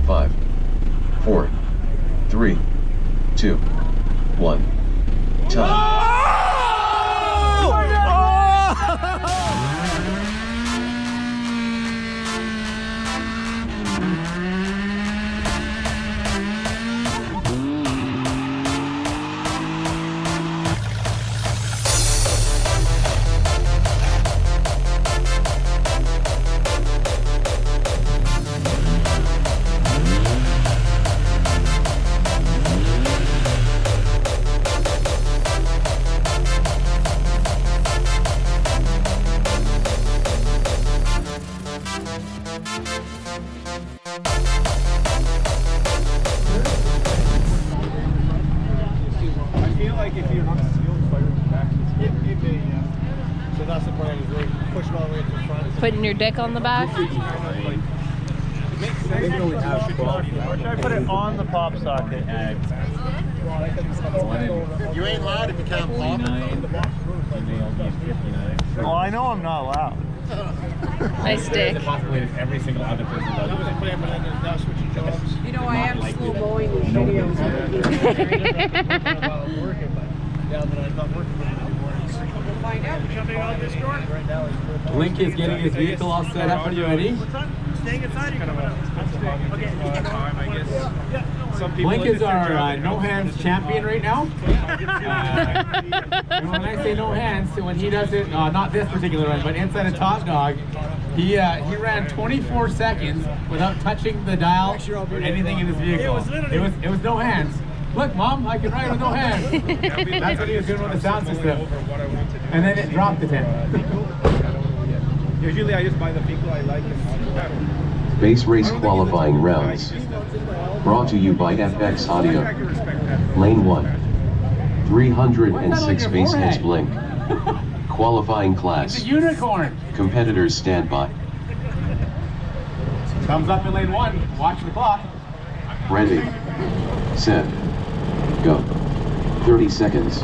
5, 4, 3, 2, 1. Time. If you're not sealed, fire back. It may, yeah. So that's the part I was really pushing all the way to the front. Putting your dick on the back? It makes sense. Or should I put it on the pop socket? You ain't loud if you can't pop it. Well, I know I'm not loud. Nice dick. Every single other person does. You know, I am slow mowing these videos. We'll find out. Link is getting his vehicle all set up. Are you ready? Staying inside. Blink is our no hands champion right now. And when I say no hands, when he does it, not this particular run, but inside a top dog, he ran 24 seconds without touching the dial or anything in his vehicle. It was no hands. Look, Mom, I can ride with no hands. That's what he was doing with the sound system. And then it dropped to 10. Usually I just buy the vehicle I like. Base race qualifying rounds. Brought to you by FX Audio. Lane 1. 306 base heads blink. Qualifying class. It's a unicorn. Competitors stand by. Thumbs up in lane 1. Watch the clock. Ready. Set. Go. 30 seconds.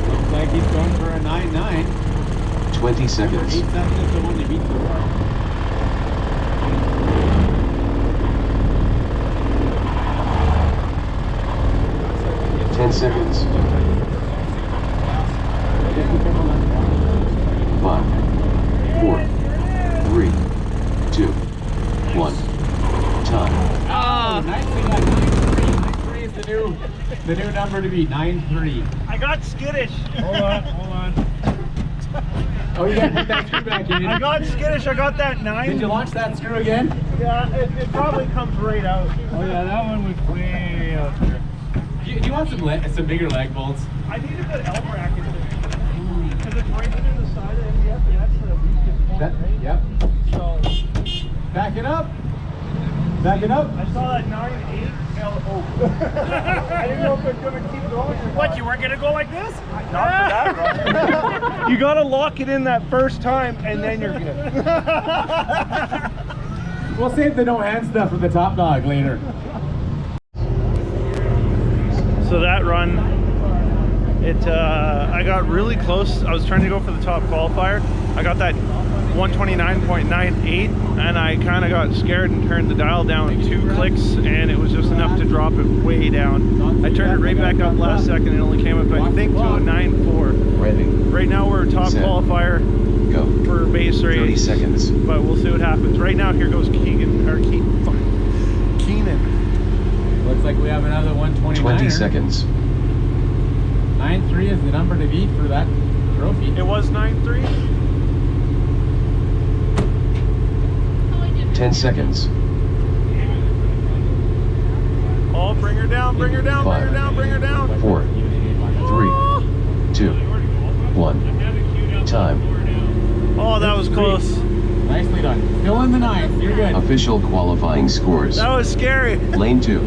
Looks like he's going for a 9-9. 20 seconds. 8 seconds is the one to beat so far. Seconds. 5, 4, 3, 2, 1. Time. Oh, nicely done. 9-3. 9-3 is the new number to beat. 9-3. I got skittish. Hold on. Oh, you gotta put that screw back in. I got skittish. I got that 9. Did you launch that screw again? Yeah, it probably comes right out. Oh yeah, that one was way out there. Do you want some bigger leg bolts? I need a good L bracket because it's right into the side of MDF, and that's the weakest one. Yep. So Back it up. Back it up. I saw that 9.8 LO. I didn't know if it's gonna keep going. What? You weren't gonna go like this? Not for that, bro. You gotta lock it in that first time, and then you're good. We'll save the no hand stuff for the top dog later. So that run, I got really close. I was trying to go for the top qualifier. I got that 129.98, and I kind of got scared and turned the dial down 2 clicks, and it was just enough to drop it way down. I turned it right back up last second, and it only came up, I think, to a 9.4. Ready. Right now we're top Set. qualifier. Go. For base race. 30 seconds. But we'll see what happens. Right now, here goes Keenan. Looks like we have another 129. 20 seconds. 9-3 is the number to beat for that trophy. It was 9-3. 10 seconds. Oh, bring her down, bring her down, bring her down, bring her down. 4, 3, 2, 1. Time. Oh, that was close. Nicely done. Still in the 9th. You're good. Official qualifying scores. That was scary. Lane 2.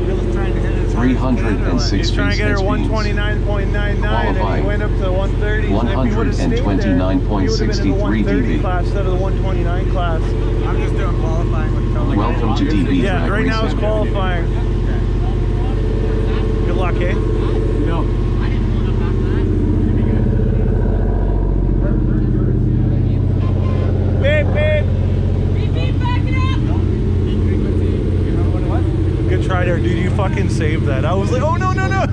306 He's trying to get her 129.99 and he went up to 130. 129.63 dB. Class instead of the 129 class. I'm just doing qualifying with Tony. Welcome to DBDRA. Yeah, right now it's qualifying. Good luck, eh? No. Babe, babe. fucking saved that. I was like, oh no, no, no.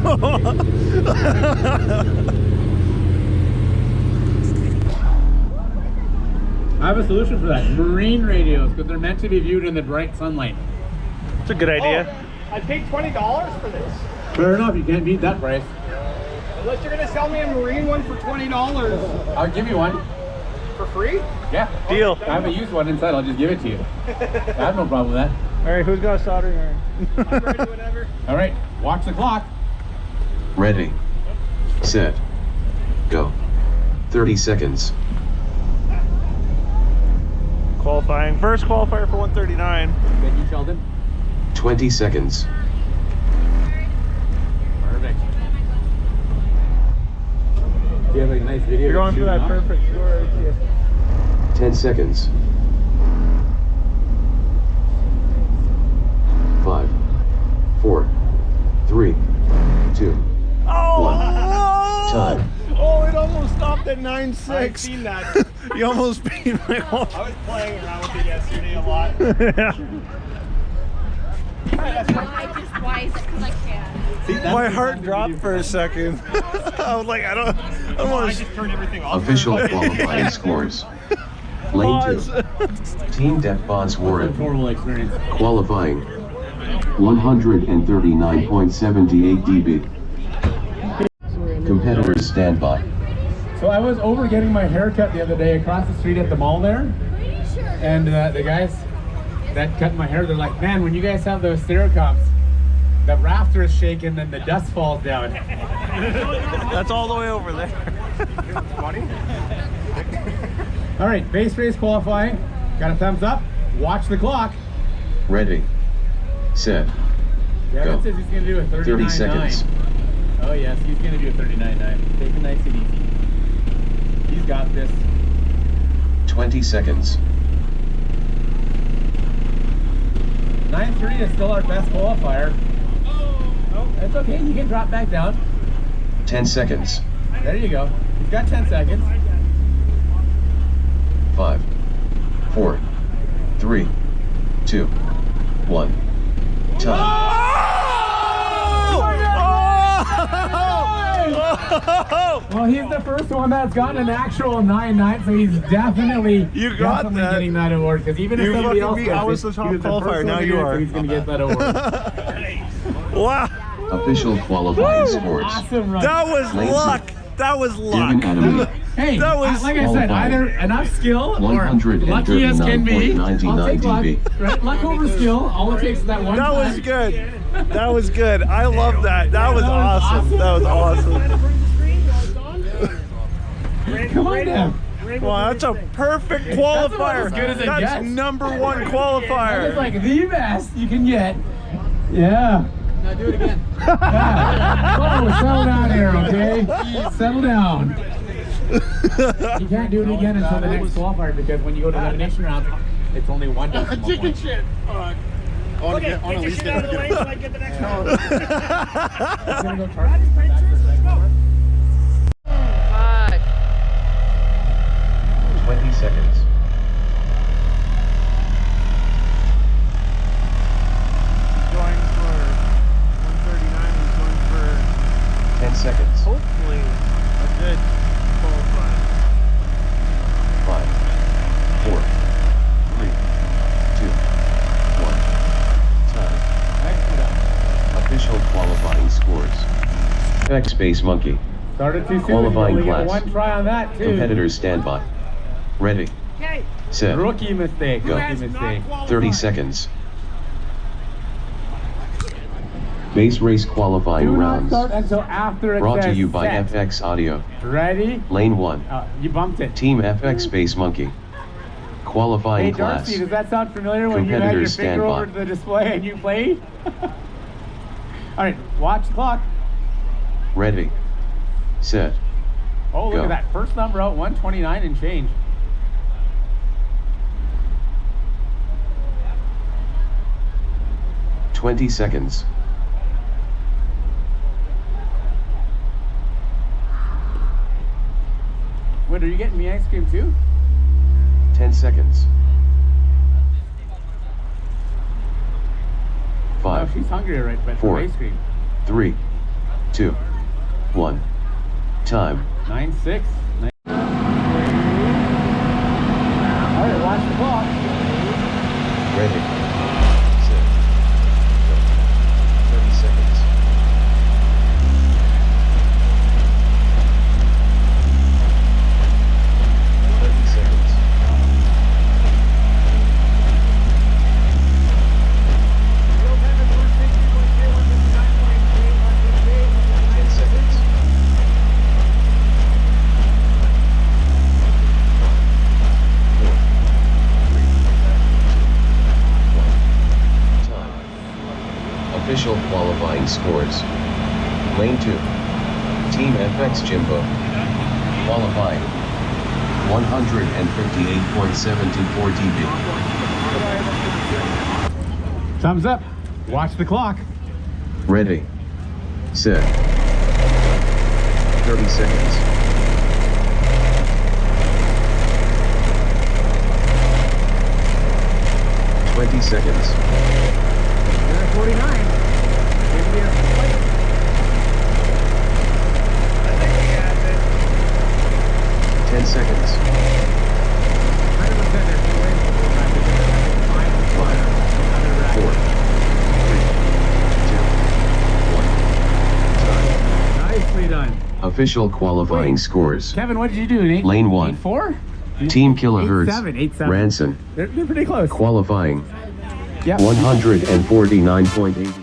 I have a solution for that. Marine radios, because they're meant to be viewed in the bright sunlight. It's a good idea. I paid $20 for this. Fair enough, you can't beat that price. Unless you're gonna sell me a Marine one for $20. I'll give you one. For free? Yeah. Deal. I have a used one inside, I'll just give it to you. I have no problem with that. All right, who's got a soldering iron? I'm ready, whatever. All right, watch the clock. Ready. Set. Go. 30 seconds. Qualifying. First qualifier for 139. Thank you, Sheldon. 20 seconds. Perfect. Do you have a nice video? You're going for that perfect score. 10 seconds. 5, 4, 3, 2, Oh! 1. Time. Oh, it almost stopped at 9.6. I've seen that. You almost beat my whole. I was playing around with it yesterday a lot. I just wise it because I can. My heart dropped for a second. I was like, I don't I want to. just turned everything off. Official qualifying scores. Lane Pause. 2. Team Def Boss Warren. Horrible experience. Qualifying. 139.78 dB. Competitors stand by. So I was over getting my hair cut the other day across the street at the mall there. And the guys that cut my hair, they're like, man, when you guys have those Theracomps, the rafter is shaking and the dust falls down. That's all the way over there. Funny. All right, base race qualifying. Got a thumbs up. Watch the clock. Ready. Set. Yeah, Go. that says he's going to do a 39.9. 30 seconds. Oh yes, he's going to do a 39.9. Take it nice and easy. He's got this. 20 seconds. 9.3 is still our best qualifier. Oh, that's okay. You can drop back down. 10 seconds. There you go. He's got 10 seconds. 5, 4, 3, 2, 1. Time. Well, he's the first one that's gotten an actual 9.9, so he's definitely You got definitely that. getting that award. Because even if You somebody fucking else beat- gets I was it, the top he was qualifier, first now one to you do it, are. So he's going to get that award. Wow. Official qualifying scores. Awesome run. That was Lane two. luck. That was luck. Devin Adamy. Hey, That was like I said, qualifying. either enough skill or lucky as can be. I'll 139.99 take luck. dB. Right? Luck over skill. All it takes is that one That time. was good. That was good. I love that. That was awesome. That was awesome. Come on now. Wow, that's a perfect qualifier. as good as it That's gets. number one That is qualifier. like the best you can get. Yeah. Now do it again. Yeah. Oh, settle down here, okay? Settle down. You can't do it again until the next qualifier because when you go to elimination round, it's only one decimal point. shit. I want to get your shit out of the way so I get the next one. I'm gonna go charge this back for the second one. Fuck. 20 seconds. Going for 139. He's going for 10 seconds. hopefully a good qualifier. 5, 4, 3, 2, 1. Time. Official qualifying scores. X Space Monkey. Started too soon. Qualifying You only get class. one try on that too. Competitors stand by. Ready. Okay. Set. Rookie mistake. Go. Rookie mistake. 30 seconds. Base race qualifying Do not rounds. start until after it Brought to says you by set. FX Audio. Ready? Lane 1. You bumped it. Team FX Space Monkey. Qualifying Hey class. Darcy, does that sound familiar when you had your Competitors stand finger by. over to the display and you played? All right, watch the clock. Ready. Set. Oh, look Go. at that. First number out, 129 and change. $20 seconds. Wait, are you getting me ice cream too? 10 seconds. Oh, 5, she's hungry right, but for 4, ice cream. 3, 2, 1. Time. 9-6. All right, watch the clock. Ready. Set. 30 seconds. 30 seconds. 10 seconds. 4, 3, 2, 1. Time. Official qualifying scores. Lane 2. Team FX Jimbo. Qualifying. 158.724 dB. Thumbs up. Watch the clock. Ready. Set. 30 seconds. 20 seconds. 49. 10 seconds. 5, 4, 3, 2, 1. Time. Nicely done. Official qualifying scores. Kevin, what did you do? An Lane 1. 8-4? Team Kilohertz. 8-7. Ranson. They're pretty close. Qualifying. Yep. 149.80.